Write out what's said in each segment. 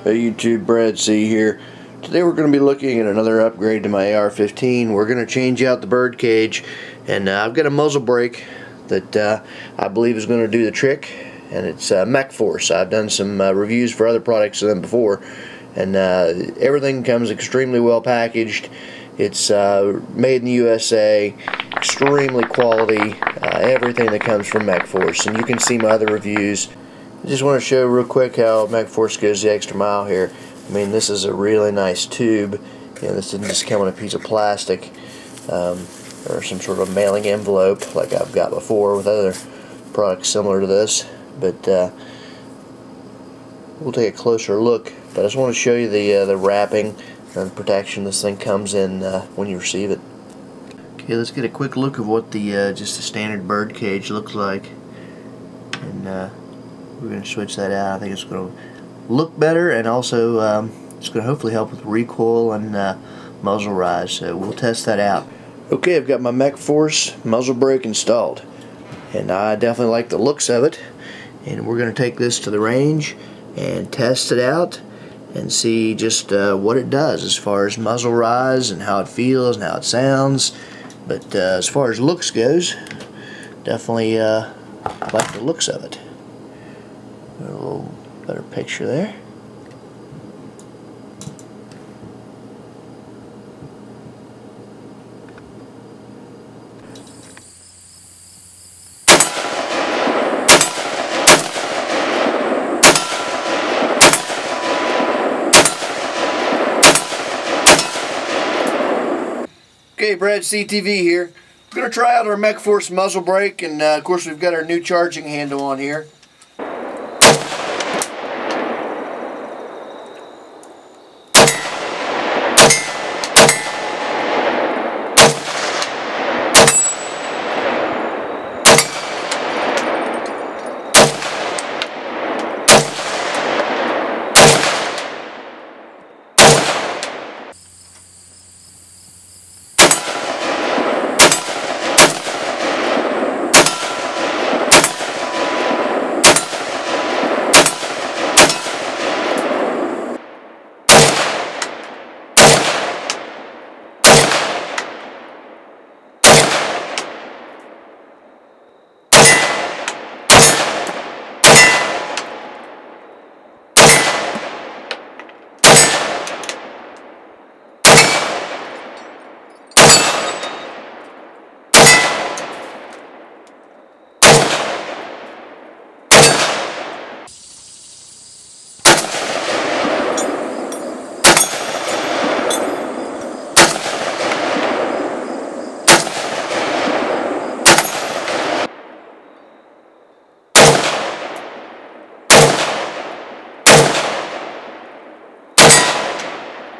Hey YouTube, Brad C here. Today we're going to be looking at another upgrade to my AR-15. We're going to change out the bird cage, and I've got a muzzle brake that I believe is going to do the trick, and it's Mechforce. I've done some reviews for other products of them before, and everything comes extremely well packaged. It's made in the USA, extremely quality, everything that comes from Mechforce, and you can see my other reviews. I just want to show real quick how Mechforce goes the extra mile here. I mean, this is a really nice tube. You know, this didn't just come on a piece of plastic or some sort of mailing envelope like I've got before with other products similar to this. But we'll take a closer look. But I just want to show you the wrapping and protection this thing comes in when you receive it. Okay, let's get a quick look of what the just the standard bird cage looks like. And we're going to switch that out. I think it's going to look better, and also it's going to hopefully help with recoil and muzzle rise. So we'll test that out. Okay, I've got my Mechforce muzzle brake installed, and I definitely like the looks of it. And we're going to take this to the range and test it out and see just what it does as far as muzzle rise and how it feels and how it sounds. But as far as looks goes, definitely like the looks of it. A little better picture there. Okay, Brad CTV here. We're going to try out our Mechforce muzzle brake, and of course we've got our new charging handle on here.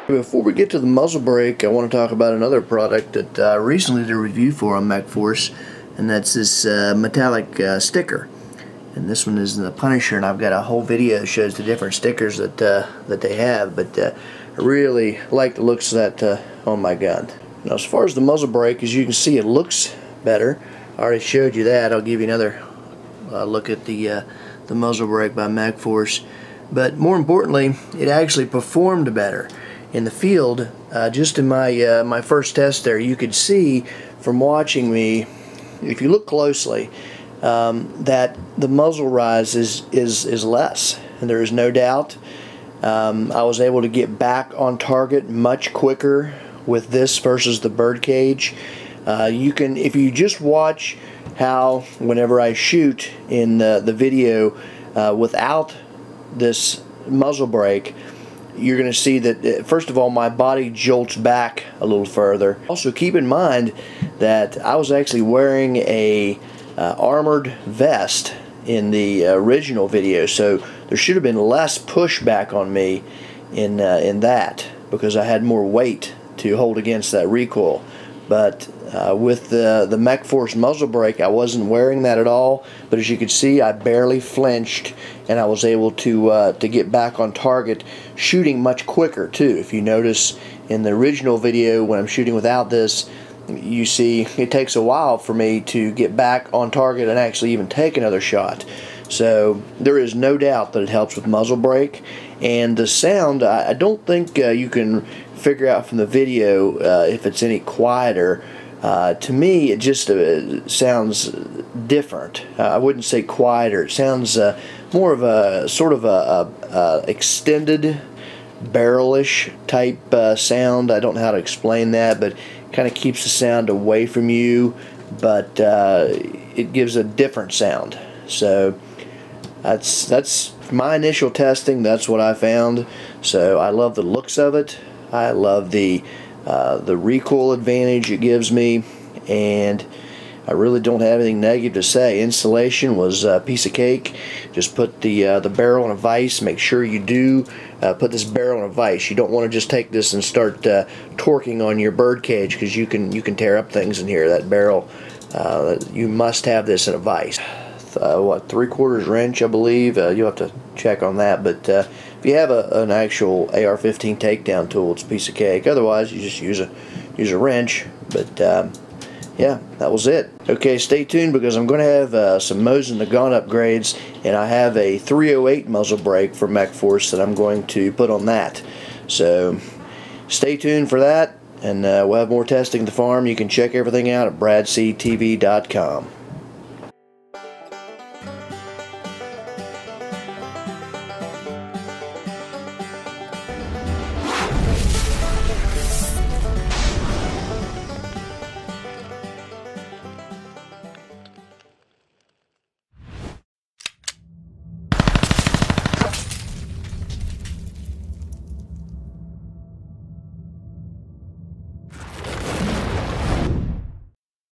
Before we get to the muzzle brake, I want to talk about another product that I recently did a review for on Mechforce, and that's this metallic sticker. And this one is the Punisher, and I've got a whole video that shows the different stickers that they have. But I really like the looks of that on my gun. Now, as far as the muzzle brake, as you can see, it looks better. I already showed you that. I'll give you another look at the muzzle brake by Mechforce. But more importantly, it actually performed better. In the field, just in my my first test there, you could see from watching me, if you look closely, that the muzzle rise is less, and there is no doubt. I was able to get back on target much quicker with this versus the BIRDCAGE. You can, if you just watch how whenever I shoot in the video without this muzzle brake, you're going to see that first of all my body jolts back a little further. Also keep in mind that I was actually wearing a armored vest in the original video, so there should have been less pushback on me in that, because I had more weight to hold against that recoil. But with the Mechforce muzzle brake, I wasn't wearing that at all. But as you can see, I barely flinched, and I was able to get back on target, shooting much quicker too. If you notice in the original video, when I'm shooting without this, you see it takes a while for me to get back on target and actually even take another shot. So there is no doubt that it helps with muzzle brake. And the sound, I don't think you can figure out from the video if it's any quieter. To me, it just sounds different. I wouldn't say quieter. It sounds more of a sort of a extended barrelish type sound. I don't know how to explain that, but kind of keeps the sound away from you, but it gives a different sound. So that's my initial testing. That's what I found. So I love the looks of it. I love the recoil advantage it gives me, and I really don't have anything negative to say. Installation was a piece of cake. Just put the barrel in a vise. Make sure you do put this barrel in a vise. You don't want to just take this and start torquing on your BIRDCAGE, because you can tear up things in here. That barrel, you must have this in a vise. What, 3/4 wrench, I believe. You'll have to check on that, but if you have an actual AR-15 takedown tool, it's a piece of cake. Otherwise, you just use a wrench. But yeah, that was it. Okay, stay tuned, because I'm going to have some Mosin Nagant upgrades, and I have a 308 muzzle brake for Mechforce that I'm going to put on that. So stay tuned for that, and we'll have more testing at the farm. You can check everything out at bradctv.com.